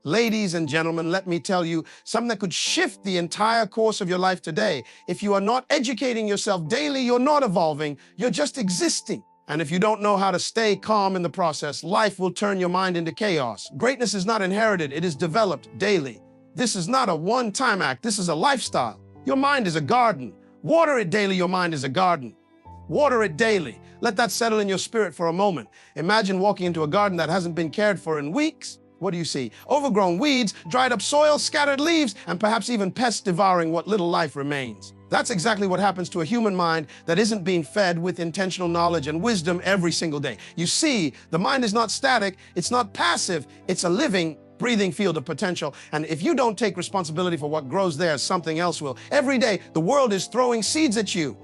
Ladies and gentlemen, let me tell you something that could shift the entire course of your life today. If you are not educating yourself daily, you're not evolving, you're just existing. And if you don't know how to stay calm in the process, life will turn your mind into chaos. Greatness is not inherited, it is developed daily. This is not a one-time act, this is a lifestyle. Your mind is a garden. Water it daily, your mind is a garden. Water it daily. Let that settle in your spirit for a moment. Imagine walking into a garden that hasn't been cared for in weeks. What do you see? Overgrown weeds, dried up soil, scattered leaves, and perhaps even pests devouring what little life remains. That's exactly what happens to a human mind that isn't being fed with intentional knowledge and wisdom every single day. You see, the mind is not static, it's not passive, it's a living, breathing field of potential. And if you don't take responsibility for what grows there, something else will. Every day, the world is throwing seeds at you.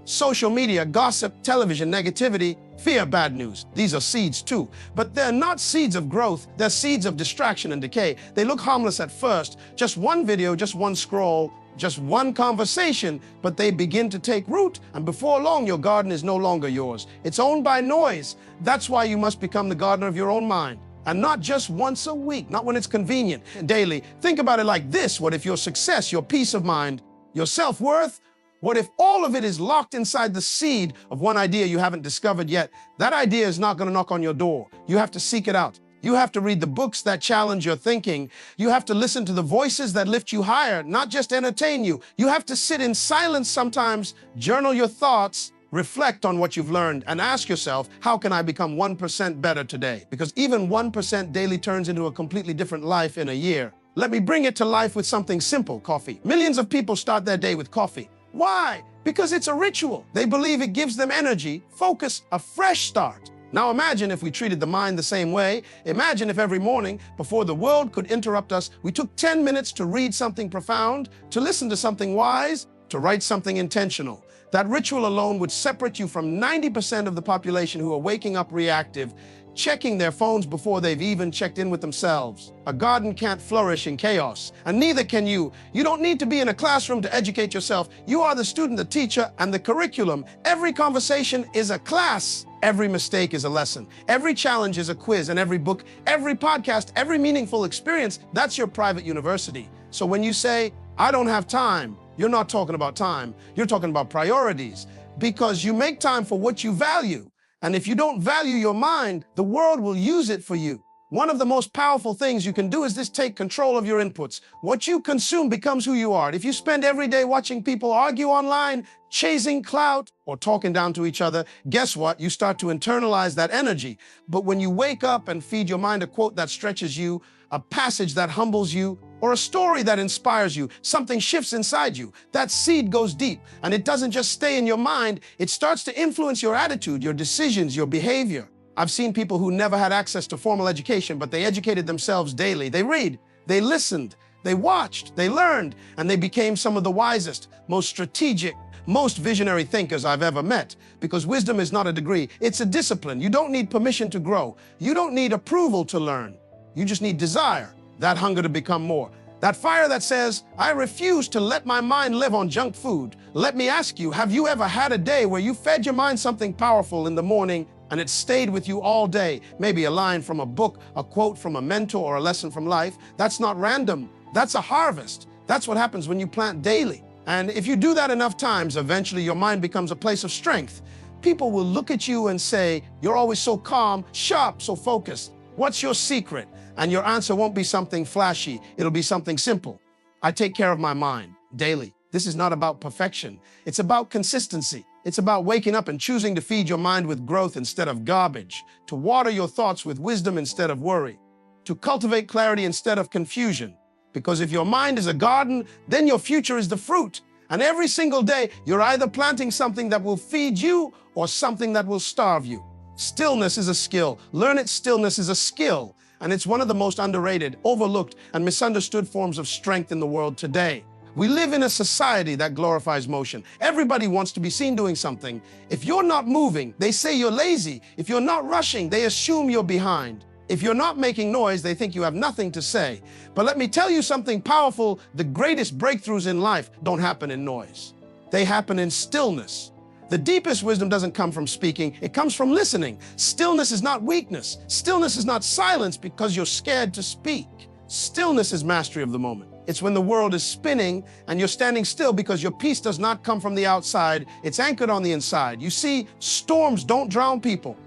Social media, gossip, television, negativity, fear, bad news. These are seeds too. But they're not seeds of growth, they're seeds of distraction and decay. They look harmless at first, just one video, just one scroll, just one conversation, but they begin to take root, and before long, your garden is no longer yours. It's owned by noise. That's why you must become the gardener of your own mind. And not just once a week, not when it's convenient, daily. Think about it like this. What if your success, your peace of mind, your self-worth, what if all of it is locked inside the seed of one idea you haven't discovered yet? That idea is not going to knock on your door. You have to seek it out. You have to read the books that challenge your thinking. You have to listen to the voices that lift you higher, not just entertain you. You have to sit in silence sometimes, journal your thoughts, reflect on what you've learned, and ask yourself, how can I become 1% better today? Because even 1% daily turns into a completely different life in a year. Let me bring it to life with something simple, coffee. Millions of people start their day with coffee. Why? Because it's a ritual. They believe it gives them energy, focus, a fresh start. Now imagine if we treated the mind the same way. Imagine if every morning, before the world could interrupt us, we took 10 minutes to read something profound, to listen to something wise, to write something intentional. That ritual alone would separate you from 90% of the population who are waking up reactive, checking their phones before they've even checked in with themselves. A garden can't flourish in chaos, and neither can you. You don't need to be in a classroom to educate yourself. You are the student, the teacher, and the curriculum. Every conversation is a class. Every mistake is a lesson. Every challenge is a quiz, and every book, every podcast, every meaningful experience, that's your private university. So when you say, I don't have time, you're not talking about time. You're talking about priorities, because you make time for what you value. And if you don't value your mind, the world will use it for you. One of the most powerful things you can do is this: take control of your inputs. What you consume becomes who you are. If you spend every day watching people argue online, chasing clout, or talking down to each other, guess what? You start to internalize that energy. But when you wake up and feed your mind a quote that stretches you, a passage that humbles you, or a story that inspires you, something shifts inside you. That seed goes deep, and it doesn't just stay in your mind, it starts to influence your attitude, your decisions, your behavior. I've seen people who never had access to formal education, but they educated themselves daily. They read, they listened, they watched, they learned, and they became some of the wisest, most strategic, most visionary thinkers I've ever met. Because wisdom is not a degree, it's a discipline. You don't need permission to grow. You don't need approval to learn. You just need desire. That hunger to become more. That fire that says, I refuse to let my mind live on junk food. Let me ask you, have you ever had a day where you fed your mind something powerful in the morning and it stayed with you all day? Maybe a line from a book, a quote from a mentor, or a lesson from life. That's not random. That's a harvest. That's what happens when you plant daily. And if you do that enough times, eventually your mind becomes a place of strength. People will look at you and say, you're always so calm, sharp, so focused. What's your secret? And your answer won't be something flashy. It'll be something simple. I take care of my mind daily. This is not about perfection. It's about consistency. It's about waking up and choosing to feed your mind with growth instead of garbage, to water your thoughts with wisdom instead of worry, to cultivate clarity instead of confusion. Because if your mind is a garden, then your future is the fruit. And every single day, you're either planting something that will feed you or something that will starve you. Stillness is a skill. Learn it. Stillness is a skill. And it's one of the most underrated, overlooked, and misunderstood forms of strength in the world today. We live in a society that glorifies motion. Everybody wants to be seen doing something. If you're not moving, they say you're lazy. If you're not rushing, they assume you're behind. If you're not making noise, they think you have nothing to say. But let me tell you something powerful. The greatest breakthroughs in life don't happen in noise. They happen in stillness. The deepest wisdom doesn't come from speaking, it comes from listening. Stillness is not weakness. Stillness is not silence because you're scared to speak. Stillness is mastery of the moment. It's when the world is spinning and you're standing still because your peace does not come from the outside. It's anchored on the inside. You see, storms don't drown people.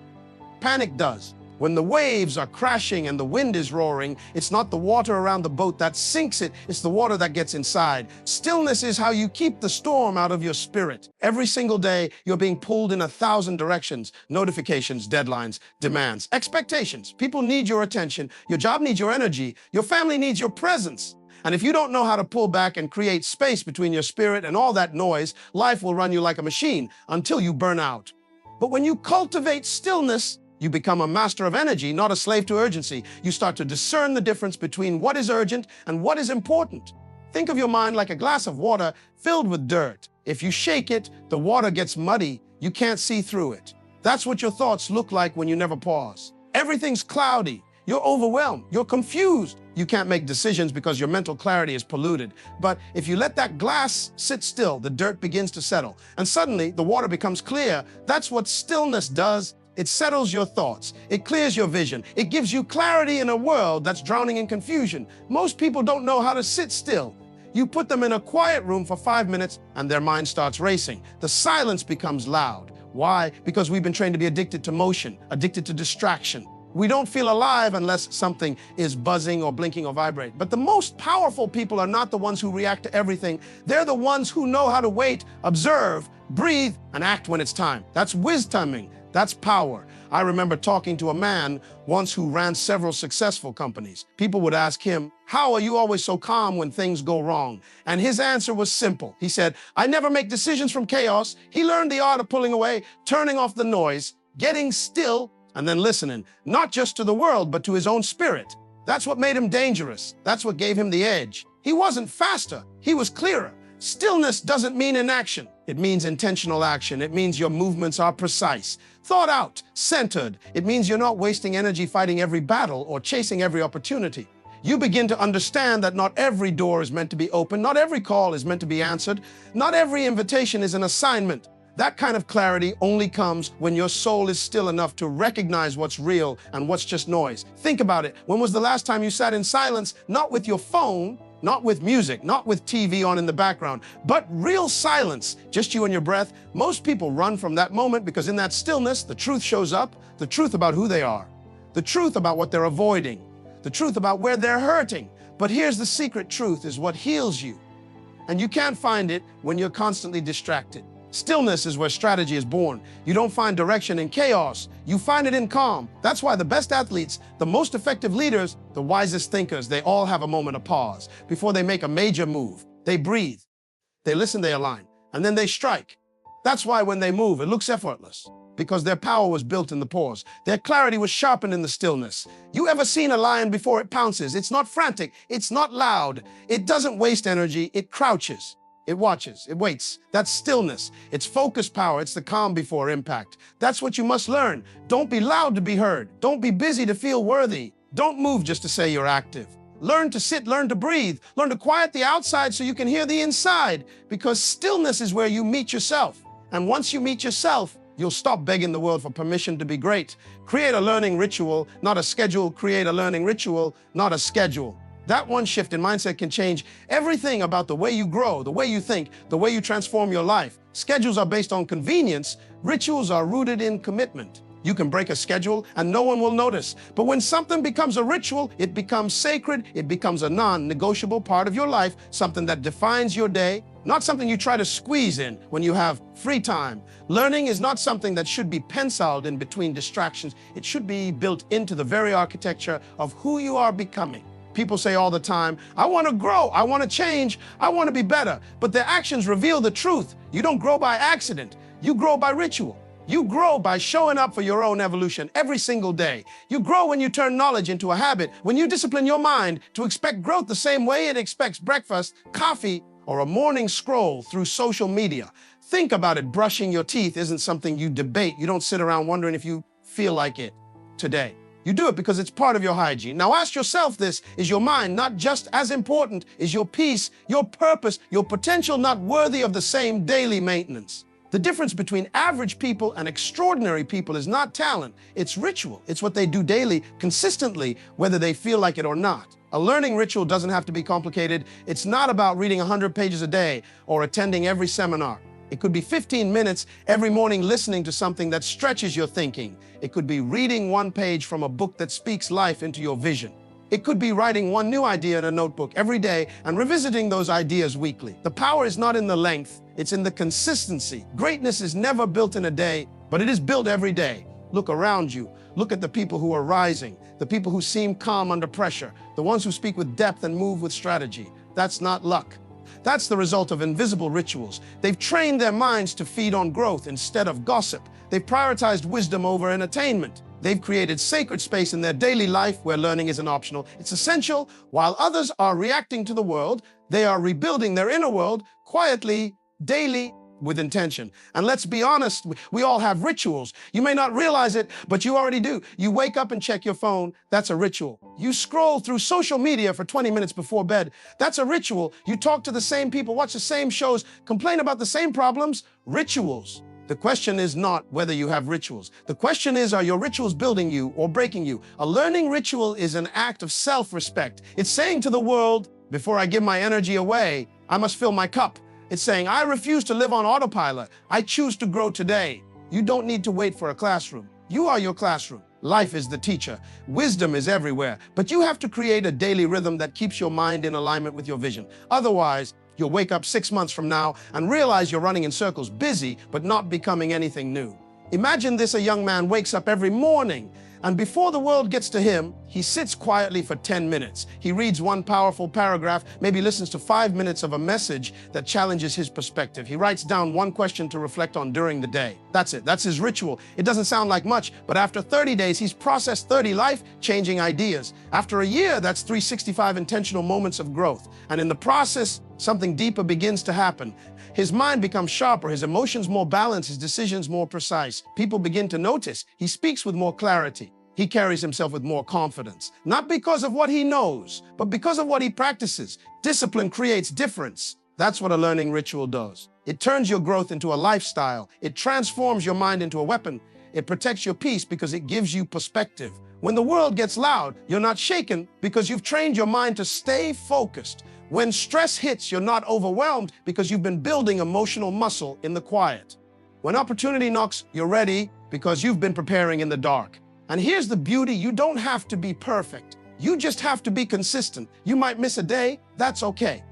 Panic does. When the waves are crashing and the wind is roaring, it's not the water around the boat that sinks it, it's the water that gets inside. Stillness is how you keep the storm out of your spirit. Every single day, you're being pulled in 1,000 directions. Notifications, deadlines, demands, expectations. People need your attention. Your job needs your energy. Your family needs your presence. And if you don't know how to pull back and create space between your spirit and all that noise, life will run you like a machine until you burn out. But when you cultivate stillness, you become a master of energy, not a slave to urgency. You start to discern the difference between what is urgent and what is important. Think of your mind like a glass of water filled with dirt. If you shake it, the water gets muddy. You can't see through it. That's what your thoughts look like when you never pause. Everything's cloudy. You're overwhelmed. You're confused. You can't make decisions because your mental clarity is polluted. But if you let that glass sit still, the dirt begins to settle. And suddenly, the water becomes clear. That's what stillness does. It settles your thoughts. It clears your vision. It gives you clarity in a world that's drowning in confusion. Most people don't know how to sit still. You put them in a quiet room for 5 minutes and their mind starts racing. The silence becomes loud. Why? Because we've been trained to be addicted to motion, addicted to distraction. We don't feel alive unless something is buzzing or blinking or vibrating. But the most powerful people are not the ones who react to everything. They're the ones who know how to wait, observe, breathe, and act when it's time. That's wisdoming. That's power. I remember talking to a man once who ran several successful companies. People would ask him, "How are you always so calm when things go wrong?" And his answer was simple. He said, "I never make decisions from chaos." He learned the art of pulling away, turning off the noise, getting still, and then listening, not just to the world, but to his own spirit. That's what made him dangerous. That's what gave him the edge. He wasn't faster. He was clearer. Stillness doesn't mean inaction. It means intentional action. It means your movements are precise, thought out, centered. It means you're not wasting energy fighting every battle or chasing every opportunity. You begin to understand that not every door is meant to be open. Not every call is meant to be answered. Not every invitation is an assignment. That kind of clarity only comes when your soul is still enough to recognize what's real and what's just noise. Think about it. When was the last time you sat in silence, not with your phone, not with music, not with TV on in the background, but real silence, just you and your breath? Most people run from that moment because in that stillness, the truth shows up, the truth about who they are, the truth about what they're avoiding, the truth about where they're hurting. But here's the secret truth is what heals you. And you can't find it when you're constantly distracted. Stillness is where strategy is born. You don't find direction in chaos. You find it in calm. That's why the best athletes, the most effective leaders, the wisest thinkers, they all have a moment of pause before they make a major move. They breathe, they listen, they align, and then they strike. That's why when they move, it looks effortless, because their power was built in the pause. Their clarity was sharpened in the stillness. You ever seen a lion before it pounces? It's not frantic. It's not loud. It doesn't waste energy. It crouches. It watches, it waits. That's stillness. It's focus power. It's the calm before impact. That's what you must learn. Don't be loud to be heard. Don't be busy to feel worthy. Don't move just to say you're active. Learn to sit, learn to breathe. Learn to quiet the outside so you can hear the inside, because stillness is where you meet yourself. And once you meet yourself, you'll stop begging the world for permission to be great. Create a learning ritual, not a schedule. Create a learning ritual, not a schedule. That one shift in mindset can change everything about the way you grow, the way you think, the way you transform your life. Schedules are based on convenience. Rituals are rooted in commitment. You can break a schedule and no one will notice. But when something becomes a ritual, it becomes sacred. It becomes a non-negotiable part of your life, something that defines your day, not something you try to squeeze in when you have free time. Learning is not something that should be penciled in between distractions. It should be built into the very architecture of who you are becoming. People say all the time, "I want to grow, I want to change, I want to be better." But their actions reveal the truth. You don't grow by accident. You grow by ritual. You grow by showing up for your own evolution every single day. You grow when you turn knowledge into a habit, when you discipline your mind to expect growth the same way it expects breakfast, coffee, or a morning scroll through social media. Think about it. Brushing your teeth isn't something you debate. You don't sit around wondering if you feel like it today. You do it because it's part of your hygiene. Now ask yourself this, is your mind not just as important? Is your peace, your purpose, your potential not worthy of the same daily maintenance? The difference between average people and extraordinary people is not talent, it's ritual. It's what they do daily, consistently, whether they feel like it or not. A learning ritual doesn't have to be complicated. It's not about reading 100 pages a day or attending every seminar. It could be 15 minutes every morning listening to something that stretches your thinking. It could be reading one page from a book that speaks life into your vision. It could be writing one new idea in a notebook every day and revisiting those ideas weekly. The power is not in the length, it's in the consistency. Greatness is never built in a day, but it is built every day. Look around you. Look at the people who are rising, the people who seem calm under pressure, the ones who speak with depth and move with strategy. That's not luck. That's the result of invisible rituals. They've trained their minds to feed on growth instead of gossip. They've prioritized wisdom over entertainment. They've created sacred space in their daily life where learning isn't optional. It's essential. While others are reacting to the world, they are rebuilding their inner world quietly, daily, with intention. And let's be honest, we all have rituals. You may not realize it, but you already do. You wake up and check your phone. That's a ritual. You scroll through social media for 20 minutes before bed. That's a ritual. You talk to the same people, watch the same shows, complain about the same problems. Rituals. The question is not whether you have rituals. The question is, are your rituals building you or breaking you? A learning ritual is an act of self-respect. It's saying to the world, before I give my energy away, I must fill my cup. It's saying, I refuse to live on autopilot. I choose to grow today. You don't need to wait for a classroom. You are your classroom. Life is the teacher. Wisdom is everywhere. But you have to create a daily rhythm that keeps your mind in alignment with your vision. Otherwise, you'll wake up 6 months from now and realize you're running in circles, busy, but not becoming anything new. Imagine this: a young man wakes up every morning, and before the world gets to him, he sits quietly for 10 minutes. He reads one powerful paragraph, maybe listens to 5 minutes of a message that challenges his perspective. He writes down one question to reflect on during the day. That's it. That's his ritual. It doesn't sound like much, but after 30 days, he's processed 30 life-changing ideas. After a year, that's 365 intentional moments of growth. And in the process, something deeper begins to happen. His mind becomes sharper, his emotions more balanced, his decisions more precise. People begin to notice. He speaks with more clarity. He carries himself with more confidence, not because of what he knows, but because of what he practices. Discipline creates difference. That's what a learning ritual does. It turns your growth into a lifestyle. It transforms your mind into a weapon. It protects your peace because it gives you perspective. When the world gets loud, you're not shaken because you've trained your mind to stay focused. When stress hits, you're not overwhelmed because you've been building emotional muscle in the quiet. When opportunity knocks, you're ready because you've been preparing in the dark. And here's the beauty: you don't have to be perfect. You just have to be consistent. You might miss a day, that's okay.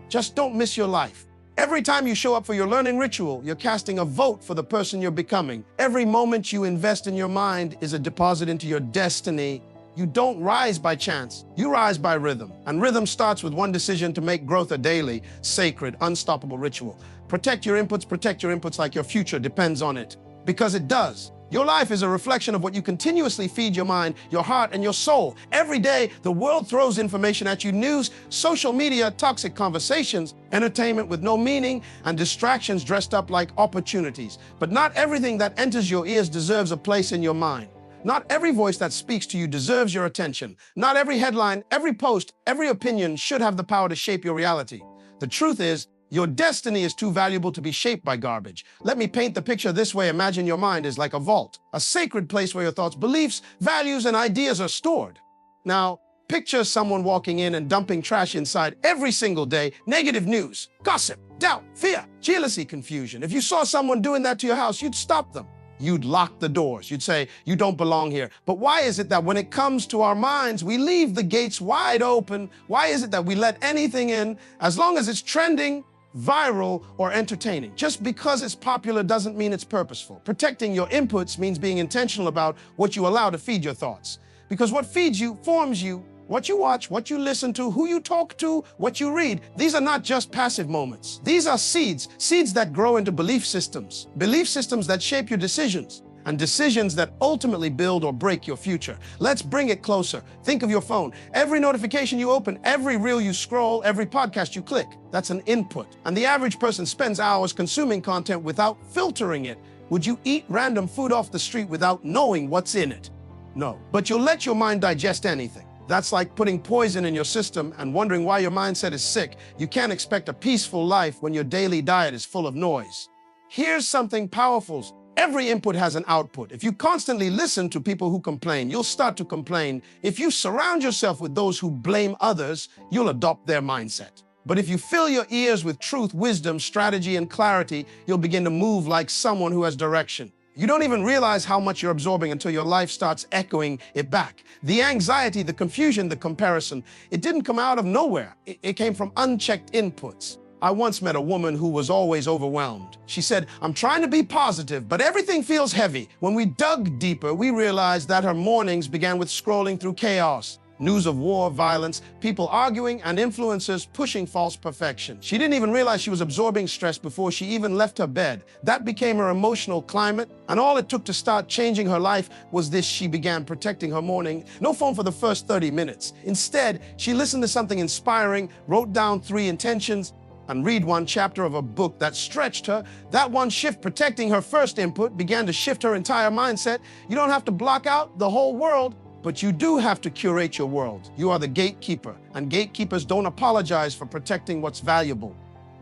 Just don't miss your life. Every time you show up for your learning ritual, you're casting a vote for the person you're becoming. Every moment you invest in your mind is a deposit into your destiny. You don't rise by chance, you rise by rhythm. And rhythm starts with one decision to make growth a daily, sacred, unstoppable ritual. Protect your inputs like your future depends on it. Because it does. Your life is a reflection of what you continuously feed your mind, your heart, and your soul. Every day, the world throws information at you: news, social media, toxic conversations, entertainment with no meaning, and distractions dressed up like opportunities. But not everything that enters your ears deserves a place in your mind. Not every voice that speaks to you deserves your attention. Not every headline, every post, every opinion should have the power to shape your reality. The truth is, your destiny is too valuable to be shaped by garbage. Let me paint the picture this way. Imagine your mind is like a vault, a sacred place where your thoughts, beliefs, values, and ideas are stored. Now, picture someone walking in and dumping trash inside every single day: negative news, gossip, doubt, fear, jealousy, confusion. If you saw someone doing that to your house, you'd stop them. You'd lock the doors. You'd say, you don't belong here. But why is it that when it comes to our minds, we leave the gates wide open? Why is it that we let anything in as long as it's trending, viral, or entertaining? Just because it's popular doesn't mean it's purposeful. Protecting your inputs means being intentional about what you allow to feed your thoughts. Because what feeds you forms you. What you watch, what you listen to, who you talk to, what you read, these are not just passive moments. These are seeds that grow into belief systems that shape your decisions, and decisions that ultimately build or break your future. Let's bring it closer. Think of your phone. Every notification you open, every reel you scroll, every podcast you click, that's an input. And the average person spends hours consuming content without filtering it. Would you eat random food off the street without knowing what's in it? No. But you'll let your mind digest anything. That's like putting poison in your system and wondering why your mindset is sick. You can't expect a peaceful life when your daily diet is full of noise. Here's something powerful. Every input has an output. If you constantly listen to people who complain, you'll start to complain. If you surround yourself with those who blame others, you'll adopt their mindset. But if you fill your ears with truth, wisdom, strategy, and clarity, you'll begin to move like someone who has direction. You don't even realize how much you're absorbing until your life starts echoing it back. The anxiety, the confusion, the comparison, it didn't come out of nowhere. It came from unchecked inputs. I once met a woman who was always overwhelmed. She said, "I'm trying to be positive, but everything feels heavy." When we dug deeper, we realized that her mornings began with scrolling through chaos. News of war, violence, people arguing, and influencers pushing false perfection. She didn't even realize she was absorbing stress before she even left her bed. That became her emotional climate, and all it took to start changing her life was this: she began protecting her morning. No phone for the first 30 minutes. Instead, she listened to something inspiring, wrote down 3 intentions, and read 1 chapter of a book that stretched her. That one shift, protecting her first input, began to shift her entire mindset. You don't have to block out the whole world, but you do have to curate your world. You are the gatekeeper, and gatekeepers don't apologize for protecting what's valuable.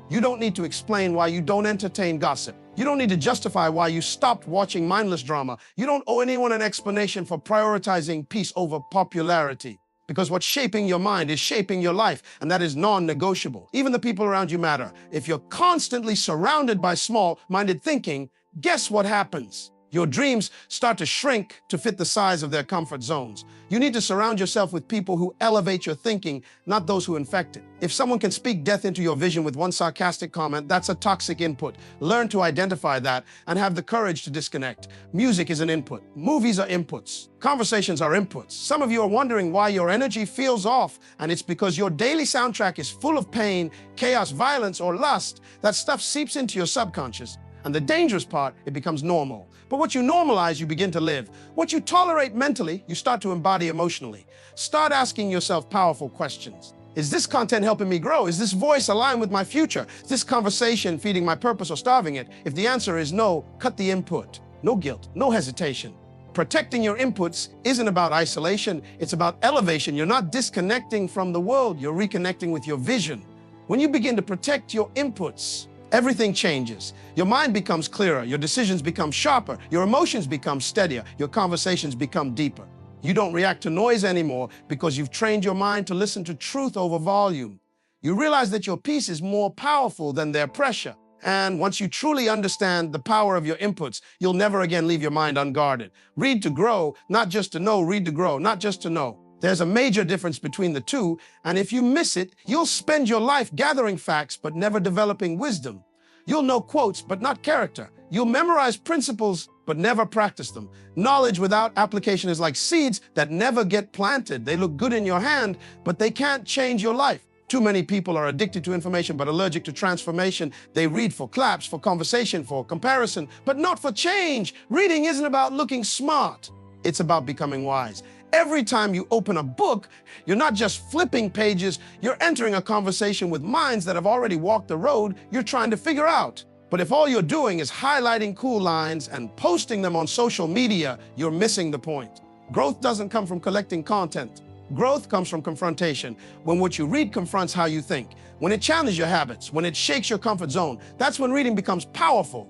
You don't need to explain why you don't entertain gossip. You don't need to justify why you stopped watching mindless drama. You don't owe anyone an explanation for prioritizing peace over popularity. Because what's shaping your mind is shaping your life, and that is non-negotiable. Even the people around you matter. If you're constantly surrounded by small-minded thinking, guess what happens? Your dreams start to shrink to fit the size of their comfort zones. You need to surround yourself with people who elevate your thinking, not those who infect it. If someone can speak death into your vision with 1 sarcastic comment, that's a toxic input. Learn to identify that and have the courage to disconnect. Music is an input. Movies are inputs. Conversations are inputs. Some of you are wondering why your energy feels off, and it's because your daily soundtrack is full of pain, chaos, violence, or lust. That stuff seeps into your subconscious. And the dangerous part, it becomes normal. But what you normalize, you begin to live. What you tolerate mentally, you start to embody emotionally. Start asking yourself powerful questions. Is this content helping me grow? Is this voice aligned with my future? Is this conversation feeding my purpose or starving it? If the answer is no, cut the input. No guilt, no hesitation. Protecting your inputs isn't about isolation, it's about elevation. You're not disconnecting from the world, you're reconnecting with your vision. When you begin to protect your inputs, everything changes. Your mind becomes clearer, your decisions become sharper, your emotions become steadier, your conversations become deeper. You don't react to noise anymore because you've trained your mind to listen to truth over volume. You realize that your peace is more powerful than their pressure. And once you truly understand the power of your inputs, you'll never again leave your mind unguarded. Read to grow, not just to know. Read to grow, not just to know. There's a major difference between the two, and if you miss it, you'll spend your life gathering facts but never developing wisdom. You'll know quotes but not character. You'll memorize principles but never practice them. Knowledge without application is like seeds that never get planted. They look good in your hand, but they can't change your life. Too many people are addicted to information but allergic to transformation. They read for claps, for conversation, for comparison, but not for change. Reading isn't about looking smart. It's about becoming wise. Every time you open a book, you're not just flipping pages, you're entering a conversation with minds that have already walked the road you're trying to figure out. But if all you're doing is highlighting cool lines and posting them on social media, you're missing the point. Growth doesn't come from collecting content. Growth comes from confrontation. When what you read confronts how you think, when it challenges your habits, when it shakes your comfort zone, that's when reading becomes powerful.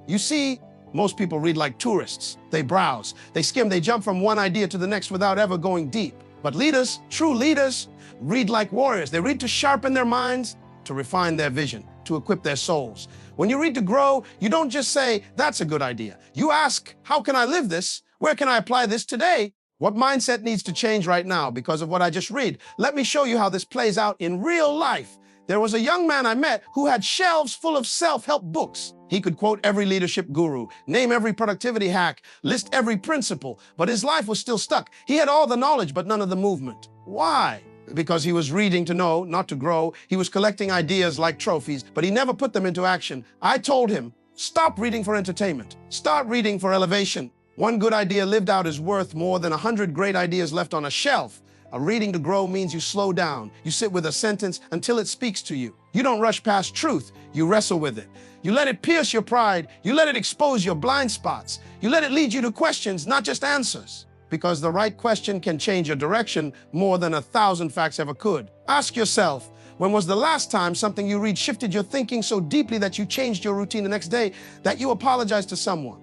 You see, most people read like tourists. They browse, they skim, they jump from one idea to the next without ever going deep. But leaders, true leaders, read like warriors. They read to sharpen their minds, to refine their vision, to equip their souls. When you read to grow, you don't just say, that's a good idea. You ask, how can I live this? Where can I apply this today? What mindset needs to change right now because of what I just read? Let me show you how this plays out in real life. There was a young man I met who had shelves full of self-help books. He could quote every leadership guru, name every productivity hack, list every principle, but his life was still stuck. He had all the knowledge, but none of the movement. Why? Because he was reading to know, not to grow. He was collecting ideas like trophies, but he never put them into action. I told him, stop reading for entertainment. Start reading for elevation. One good idea lived out is worth more than 100 great ideas left on a shelf. A reading to grow means you slow down. You sit with a sentence until it speaks to you. You don't rush past truth. You wrestle with it. You let it pierce your pride. You let it expose your blind spots. You let it lead you to questions, not just answers. Because the right question can change your direction more than 1,000 facts ever could. Ask yourself, When was the last time something you read shifted your thinking so deeply that you changed your routine the next day, that you apologized to someone,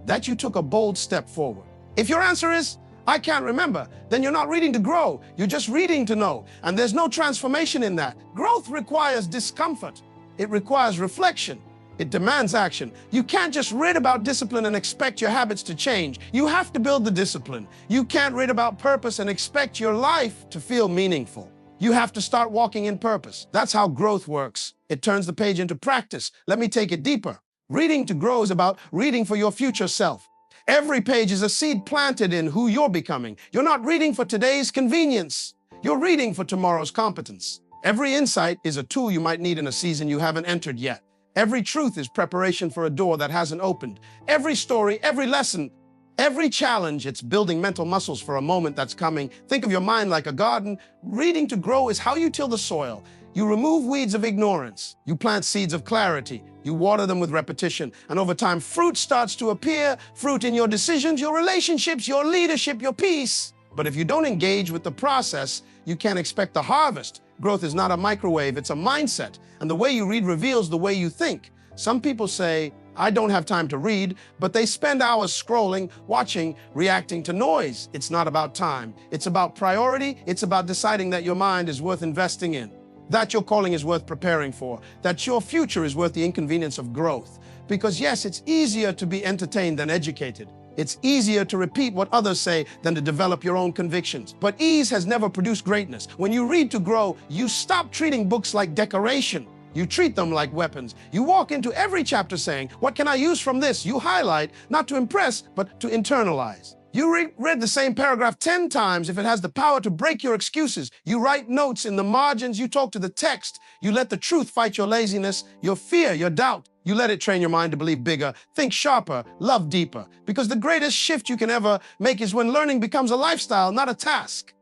that you took a bold step forward? If your answer is, I can't remember, then you're not reading to grow. You're just reading to know. And there's no transformation in that. Growth requires discomfort. It requires reflection. It demands action. You can't just read about discipline and expect your habits to change. You have to build the discipline. You can't read about purpose and expect your life to feel meaningful. You have to start walking in purpose. That's how growth works. It turns the page into practice. Let me take it deeper. Reading to grow is about reading for your future self. Every page is a seed planted in who you're becoming. You're not reading for today's convenience. You're reading for tomorrow's competence. Every insight is a tool you might need in a season you haven't entered yet. Every truth is preparation for a door that hasn't opened. Every story, every lesson, every challenge, it's building mental muscles for a moment that's coming. Think of your mind like a garden. Reading to grow is how you till the soil. You remove weeds of ignorance. You plant seeds of clarity. You water them with repetition. And over time, fruit starts to appear. Fruit in your decisions, your relationships, your leadership, your peace. But if you don't engage with the process, you can't expect the harvest. Growth is not a microwave, it's a mindset. And the way you read reveals the way you think. Some people say, I don't have time to read, but they spend hours scrolling, watching, reacting to noise. It's not about time. It's about priority. It's about deciding that your mind is worth investing in, that your calling is worth preparing for, that your future is worth the inconvenience of growth. Because yes, it's easier to be entertained than educated. It's easier to repeat what others say than to develop your own convictions. But ease has never produced greatness. When you read to grow, you stop treating books like decoration. You treat them like weapons. You walk into every chapter saying, what can I use from this? You highlight, not to impress, but to internalize. You read the same paragraph 10 times if it has the power to break your excuses. You write notes in the margins. You talk to the text. You let the truth fight your laziness, your fear, your doubt. You let it train your mind to believe bigger, think sharper, love deeper. Because the greatest shift you can ever make is when learning becomes a lifestyle, not a task.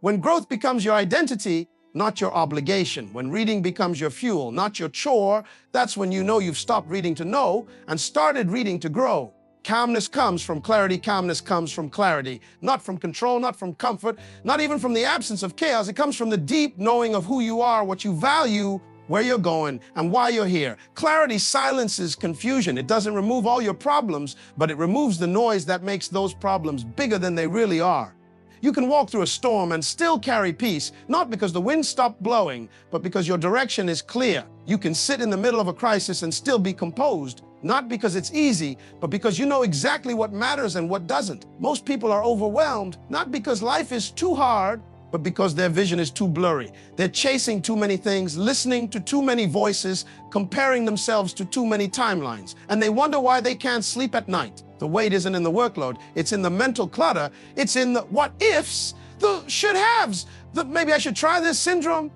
When growth becomes your identity, not your obligation. When reading becomes your fuel, not your chore, that's when you know you've stopped reading to know and started reading to grow. Calmness comes from clarity. Calmness comes from clarity. Not from control, not from comfort, not even from the absence of chaos. It comes from the deep knowing of who you are, what you value, where you're going, and why you're here. Clarity silences confusion. It doesn't remove all your problems, but it removes the noise that makes those problems bigger than they really are. You can walk through a storm and still carry peace, not because the wind stopped blowing, but because your direction is clear. You can sit in the middle of a crisis and still be composed, not because it's easy, but because you know exactly what matters and what doesn't. Most people are overwhelmed, not because life is too hard, but because their vision is too blurry. They're chasing too many things, listening to too many voices, comparing themselves to too many timelines. And they wonder why they can't sleep at night. The weight isn't in the workload, it's in the mental clutter, it's in the what ifs, the should haves, the maybe I should try this syndrome.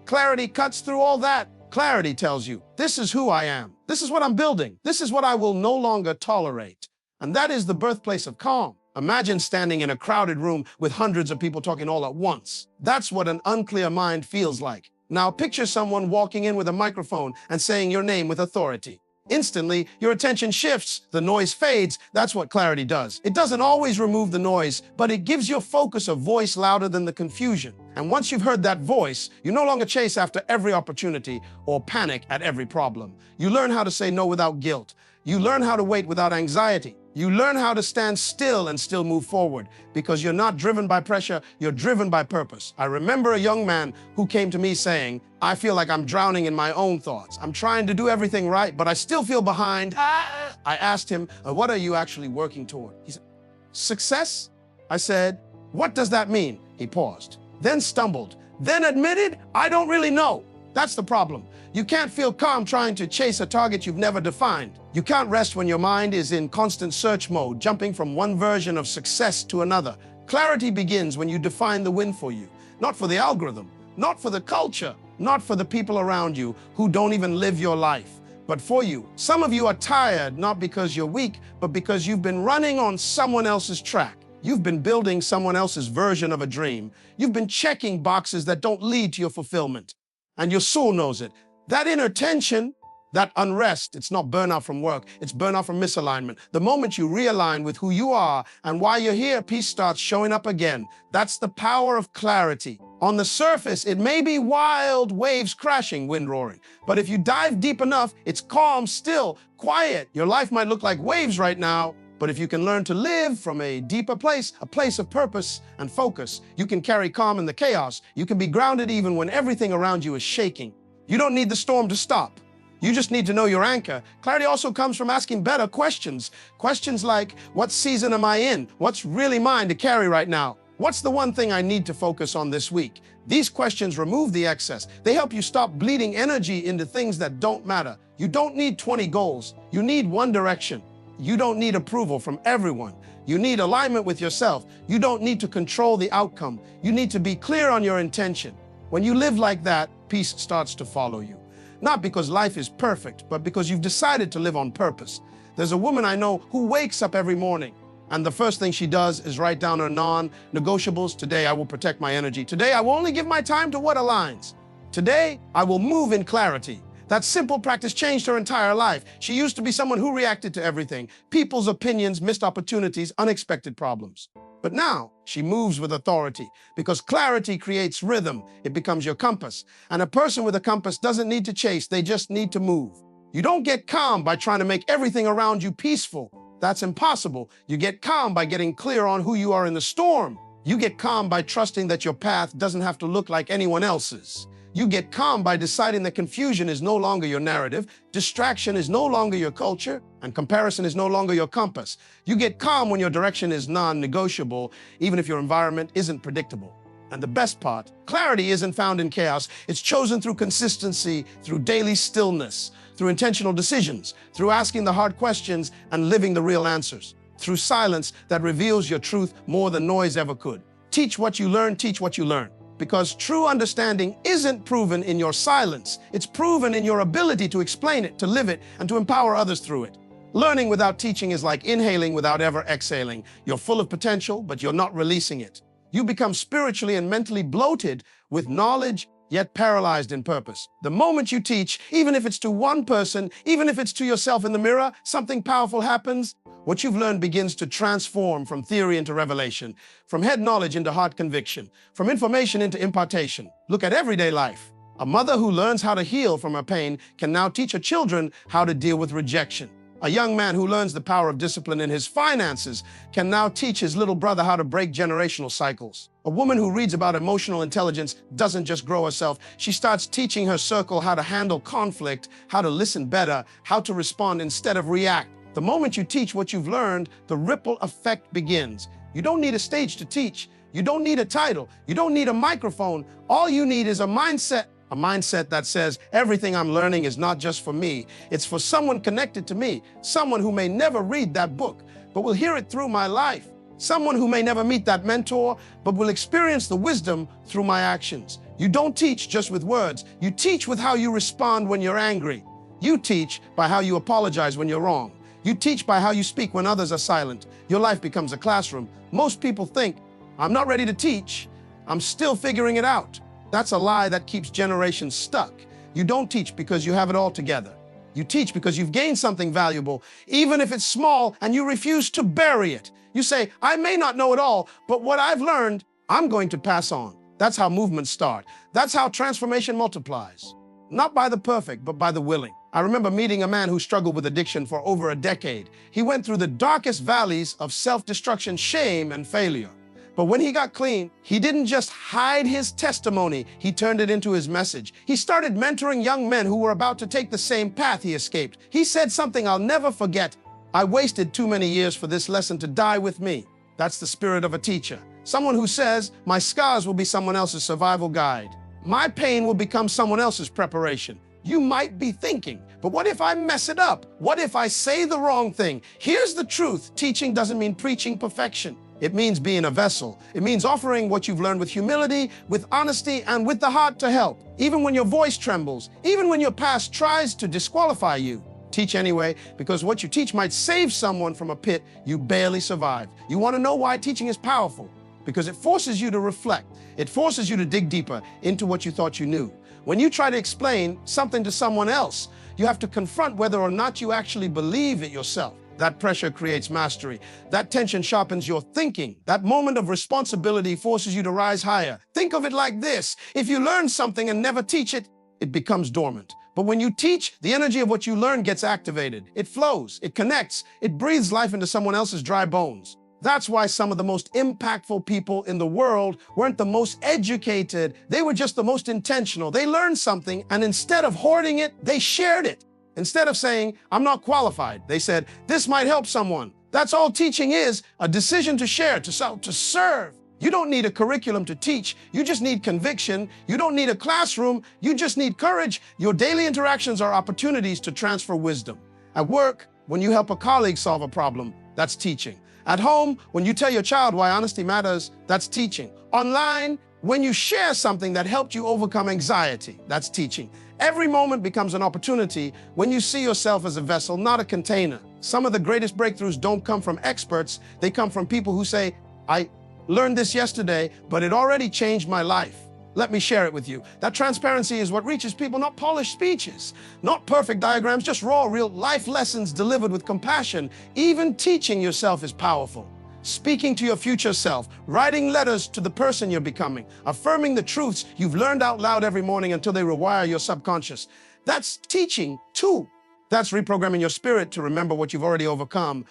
Clarity cuts through all that. Clarity tells you, this is who I am. This is what I'm building. This is what I will no longer tolerate. And that is the birthplace of calm. Imagine standing in a crowded room with hundreds of people talking all at once. That's what an unclear mind feels like. Now picture someone walking in with a microphone and saying your name with authority. Instantly, your attention shifts, the noise fades. That's what clarity does. It doesn't always remove the noise, but it gives your focus a voice louder than the confusion. And once you've heard that voice, you no longer chase after every opportunity or panic at every problem. You learn how to say no without guilt. You learn how to wait without anxiety. You learn how to stand still and still move forward because you're not driven by pressure, you're driven by purpose. I remember a young man who came to me saying, I feel like I'm drowning in my own thoughts. I'm trying to do everything right, but I still feel behind. I asked him, what are you actually working toward? He said, success? I said, what does that mean? He paused, then stumbled, then admitted, I don't really know. That's the problem. You can't feel calm trying to chase a target you've never defined. You can't rest when your mind is in constant search mode, jumping from one version of success to another. Clarity begins when you define the win for you, not for the algorithm, not for the culture, not for the people around you who don't even live your life, but for you. Some of you are tired, not because you're weak, but because you've been running on someone else's track. You've been building someone else's version of a dream. You've been checking boxes that don't lead to your fulfillment. And your soul knows it. That inner tension, That unrest, it's not burnout from work, it's burnout from misalignment. The moment you realign with who you are and why you're here, peace starts showing up again. That's the power of clarity. On the surface, it may be wild waves crashing, wind roaring. But if you dive deep enough, it's calm, still, quiet. Your life might look like waves right now, but if you can learn to live from a deeper place, a place of purpose and focus, you can carry calm in the chaos. You can be grounded even when everything around you is shaking. You don't need the storm to stop. You just need to know your anchor. Clarity also comes from asking better questions. Questions like, what season am I in? What's really mine to carry right now? What's the one thing I need to focus on this week? These questions remove the excess. They help you stop bleeding energy into things that don't matter. You don't need 20 goals. You need one direction. You don't need approval from everyone. You need alignment with yourself. You don't need to control the outcome. You need to be clear on your intention. When you live like that, peace starts to follow you. Not because life is perfect, but because you've decided to live on purpose. There's a woman I know who wakes up every morning, and the first thing she does is write down her non-negotiables. Today, I will protect my energy. Today, I will only give my time to what aligns. Today, I will move in clarity. That simple practice changed her entire life. She used to be someone who reacted to everything: people's opinions, missed opportunities, unexpected problems. But now she moves with authority because clarity creates rhythm. It becomes your compass. And a person with a compass doesn't need to chase, they just need to move. You don't get calm by trying to make everything around you peaceful. That's impossible. You get calm by getting clear on who you are in the storm. You get calm by trusting that your path doesn't have to look like anyone else's. You get calm by deciding that confusion is no longer your narrative, distraction is no longer your culture, and comparison is no longer your compass. You get calm when your direction is non-negotiable, even if your environment isn't predictable. And the best part, clarity isn't found in chaos. It's chosen through consistency, through daily stillness, through intentional decisions, through asking the hard questions and living the real answers, through silence that reveals your truth more than noise ever could. Teach what you learn, teach what you learn. Because true understanding isn't proven in your silence. It's proven in your ability to explain it, to live it, and to empower others through it. Learning without teaching is like inhaling without ever exhaling. You're full of potential, but you're not releasing it. You become spiritually and mentally bloated with knowledge, yet paralyzed in purpose. The moment you teach, even if it's to one person, even if it's to yourself in the mirror, something powerful happens. What you've learned begins to transform from theory into revelation, from head knowledge into heart conviction, from information into impartation. Look at everyday life. A mother who learns how to heal from her pain can now teach her children how to deal with rejection. A young man who learns the power of discipline in his finances can now teach his little brother how to break generational cycles. A woman who reads about emotional intelligence doesn't just grow herself. She starts teaching her circle how to handle conflict, how to listen better, how to respond instead of react. The moment you teach what you've learned, the ripple effect begins. You don't need a stage to teach. You don't need a title. You don't need a microphone. All you need is a mindset that says, everything I'm learning is not just for me. It's for someone connected to me, someone who may never read that book, but will hear it through my life. Someone who may never meet that mentor, but will experience the wisdom through my actions. You don't teach just with words. You teach with how you respond when you're angry. You teach by how you apologize when you're wrong. You teach by how you speak when others are silent. Your life becomes a classroom. Most people think, I'm not ready to teach. I'm still figuring it out. That's a lie that keeps generations stuck. You don't teach because you have it all together. You teach because you've gained something valuable, even if it's small, and you refuse to bury it. You say, I may not know it all, but what I've learned, I'm going to pass on. That's how movements start. That's how transformation multiplies. Not by the perfect, but by the willing. I remember meeting a man who struggled with addiction for over a decade. He went through the darkest valleys of self-destruction, shame, and failure. But when he got clean, he didn't just hide his testimony, he turned it into his message. He started mentoring young men who were about to take the same path he escaped. He said something I'll never forget. I wasted too many years for this lesson to die with me. That's the spirit of a teacher. Someone who says, my scars will be someone else's survival guide. My pain will become someone else's preparation. You might be thinking, but what if I mess it up? What if I say the wrong thing? Here's the truth. Teaching doesn't mean preaching perfection. It means being a vessel. It means offering what you've learned with humility, with honesty, and with the heart to help. Even when your voice trembles, even when your past tries to disqualify you. Teach anyway, because what you teach might save someone from a pit you barely survived. You want to know why teaching is powerful? Because it forces you to reflect. It forces you to dig deeper into what you thought you knew. When you try to explain something to someone else, you have to confront whether or not you actually believe it yourself. That pressure creates mastery. That tension sharpens your thinking. That moment of responsibility forces you to rise higher. Think of it like this. If you learn something and never teach it, it becomes dormant. But when you teach, the energy of what you learn gets activated. It flows, it connects, it breathes life into someone else's dry bones. That's why some of the most impactful people in the world weren't the most educated. They were just the most intentional. They learned something, and instead of hoarding it, they shared it. Instead of saying, I'm not qualified, they said, this might help someone. That's all teaching is, a decision to share, to serve. You don't need a curriculum to teach. You just need conviction. You don't need a classroom. You just need courage. Your daily interactions are opportunities to transfer wisdom. At work, when you help a colleague solve a problem, that's teaching. At home, when you tell your child why honesty matters, that's teaching. Online, when you share something that helped you overcome anxiety, that's teaching. Every moment becomes an opportunity when you see yourself as a vessel, not a container. Some of the greatest breakthroughs don't come from experts. They come from people who say, I learned this yesterday, but it already changed my life. Let me share it with you. That transparency is what reaches people, not polished speeches, not perfect diagrams, just raw, real life lessons delivered with compassion. Even teaching yourself is powerful. Speaking to your future self, writing letters to the person you're becoming, affirming the truths you've learned out loud every morning until they rewire your subconscious. That's teaching too. That's reprogramming your spirit to remember what you've already overcome.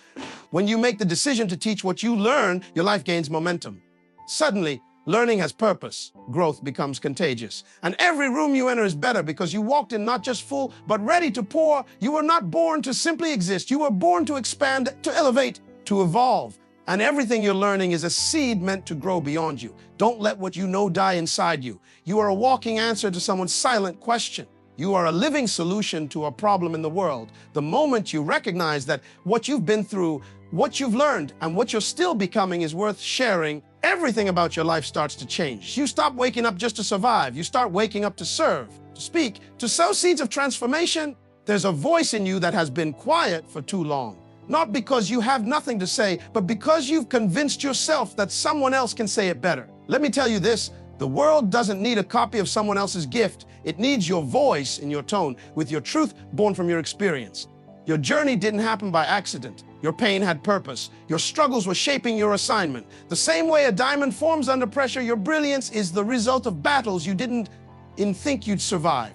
When you make the decision to teach what you learn, your life gains momentum. Suddenly, learning has purpose. Growth becomes contagious. And every room you enter is better because you walked in not just full, but ready to pour. You were not born to simply exist. You were born to expand, to elevate, to evolve. And everything you're learning is a seed meant to grow beyond you. Don't let what you know die inside you. You are a walking answer to someone's silent question. You are a living solution to a problem in the world. The moment you recognize that what you've been through, what you've learned, and what you're still becoming is worth sharing, everything about your life starts to change. You stop waking up just to survive. You start waking up to serve, to speak, to sow seeds of transformation. There's a voice in you that has been quiet for too long. Not because you have nothing to say, but because you've convinced yourself that someone else can say it better. Let me tell you this, the world doesn't need a copy of someone else's gift. It needs your voice in your tone, with your truth born from your experience. Your journey didn't happen by accident. Your pain had purpose. Your struggles were shaping your assignment. The same way a diamond forms under pressure, your brilliance is the result of battles you didn't think you'd survive.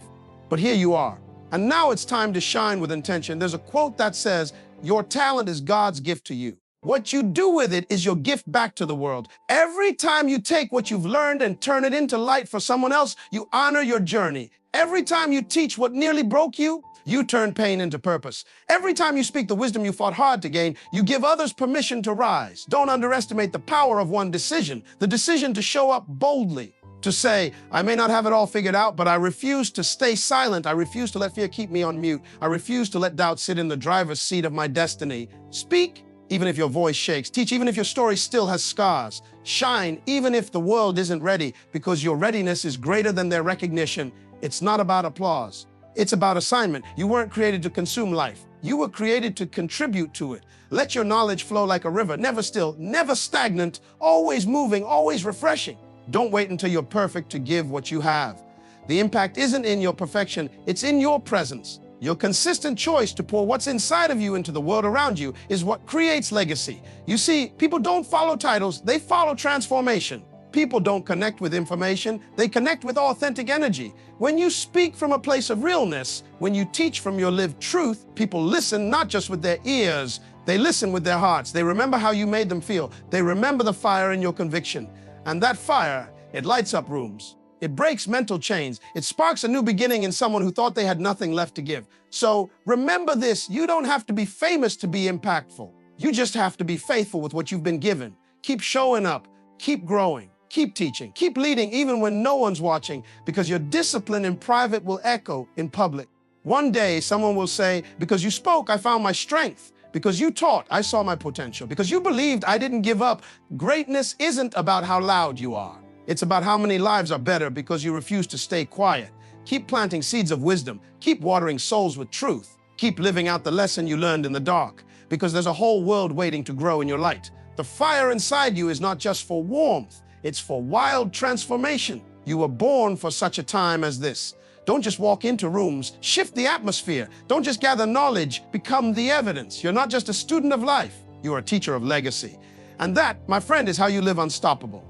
But here you are. And now it's time to shine with intention. There's a quote that says, your talent is God's gift to you. What you do with it is your gift back to the world. Every time you take what you've learned and turn it into light for someone else, you honor your journey. Every time you teach what nearly broke you, you turn pain into purpose. Every time you speak the wisdom you fought hard to gain, you give others permission to rise. Don't underestimate the power of one decision, the decision to show up boldly, to say, I may not have it all figured out, but I refuse to stay silent. I refuse to let fear keep me on mute. I refuse to let doubt sit in the driver's seat of my destiny. Speak, even if your voice shakes. Teach, even if your story still has scars. Shine, even if the world isn't ready, because your readiness is greater than their recognition. It's not about applause. It's about assignment. You weren't created to consume life. You were created to contribute to it. Let your knowledge flow like a river, never still, never stagnant, always moving, always refreshing. Don't wait until you're perfect to give what you have. The impact isn't in your perfection, it's in your presence. Your consistent choice to pour what's inside of you into the world around you is what creates legacy. You see, people don't follow titles, they follow transformation. People don't connect with information, they connect with authentic energy. When you speak from a place of realness, when you teach from your lived truth, people listen not just with their ears, they listen with their hearts. They remember how you made them feel. They remember the fire in your conviction. And that fire, it lights up rooms. It breaks mental chains. It sparks a new beginning in someone who thought they had nothing left to give. So remember this, you don't have to be famous to be impactful. You just have to be faithful with what you've been given. Keep showing up, keep growing, keep teaching, keep leading even when no one's watching, because your discipline in private will echo in public. One day someone will say, because you spoke, I found my strength. Because you taught, I saw my potential. Because you believed, I didn't give up. Greatness isn't about how loud you are. It's about how many lives are better because you refuse to stay quiet. Keep planting seeds of wisdom. Keep watering souls with truth. Keep living out the lesson you learned in the dark, because there's a whole world waiting to grow in your light. The fire inside you is not just for warmth, it's for wild transformation. You were born for such a time as this. Don't just walk into rooms, shift the atmosphere. Don't just gather knowledge, become the evidence. You're not just a student of life, you are a teacher of legacy. And that, my friend, is how you live unstoppable.